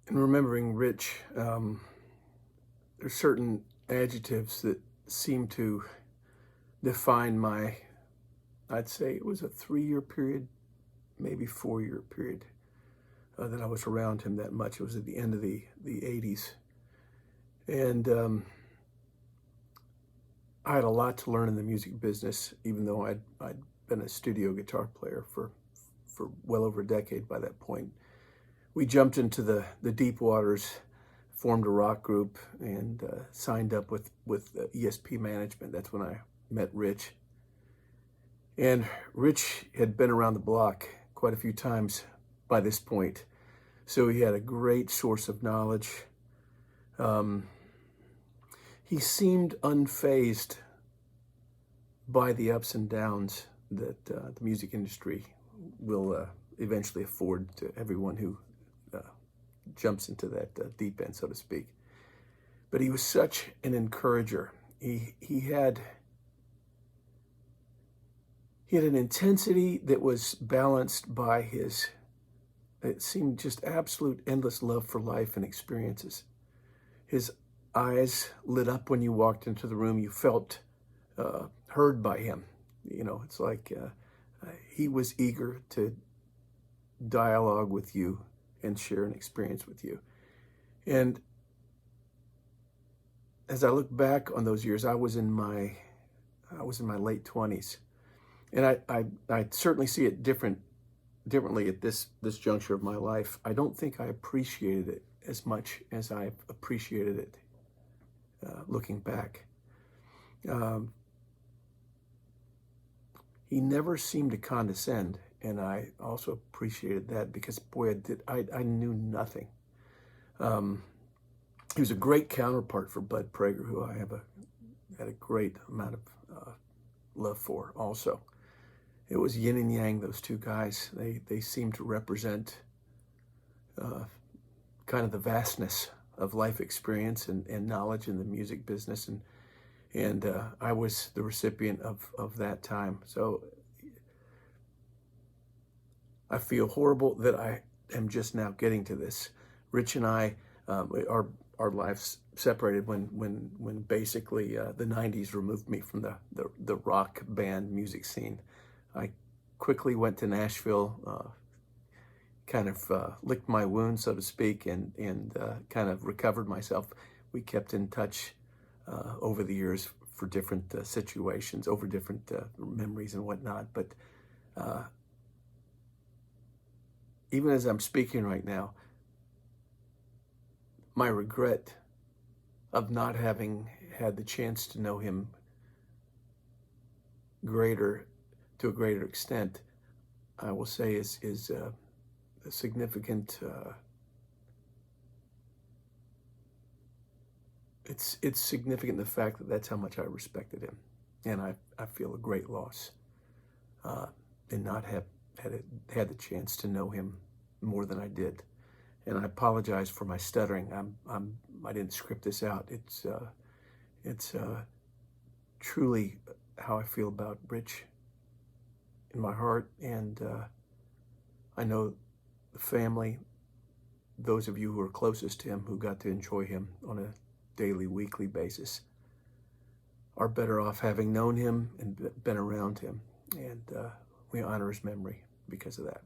In remembering Rich, there's certain adjectives that seem to define I'd say it was a 3-year period, maybe 4-year period that I was around him that much. It was at the end of the 80s. And I had a lot to learn in the music business, even though I'd been a studio guitar player for well over a decade by that point. We jumped into the deep waters, formed a rock group, and signed up with ESP Management. That's when I met Rich. And Rich had been around the block quite a few times by this point, so he had a great source of knowledge. He seemed unfazed by the ups and downs that the music industry will eventually afford to everyone who jumps into that deep end, so to speak. But he was such an encourager. He had an intensity that was balanced by it seemed just absolute endless love for life and experiences. His eyes lit up when you walked into the room. You felt heard by him. You know, it's like he was eager to dialogue with you and share an experience with you. And as I look back on those years, I was in my late 20s, and I certainly see it differently at this juncture of my life. I don't think I appreciated it as much as I appreciated it looking back. He never seemed to condescend, and I also appreciated that because, boy, I knew nothing. He was a great counterpart for Bud Prager, who I had a great amount of love for also. It was yin and yang, those two guys. They seemed to represent kind of the vastness of life experience and knowledge in the music business, and I was the recipient of that time. So I feel horrible that I am just now getting to this. Rich and I, our lives separated when basically the 90s removed me from the rock band music scene. I quickly went to Nashville, kind of licked my wound, so to speak, and kind of recovered myself. We kept in touch over the years for different situations, over different memories and whatnot. But even as I'm speaking right now, my regret of not having had the chance to know him to a greater extent, I will say is a significant. It's significant, the fact that that's how much I respected him, and I feel a great loss in not have had the chance to know him more than I did. And I apologize for my stuttering. I didn't script this out. It's truly how I feel about Rich in my heart, and I know the family, those of you who are closest to him, who got to enjoy him on a daily, weekly basis, are better off having known him and been around him, and we honor his memory because of that.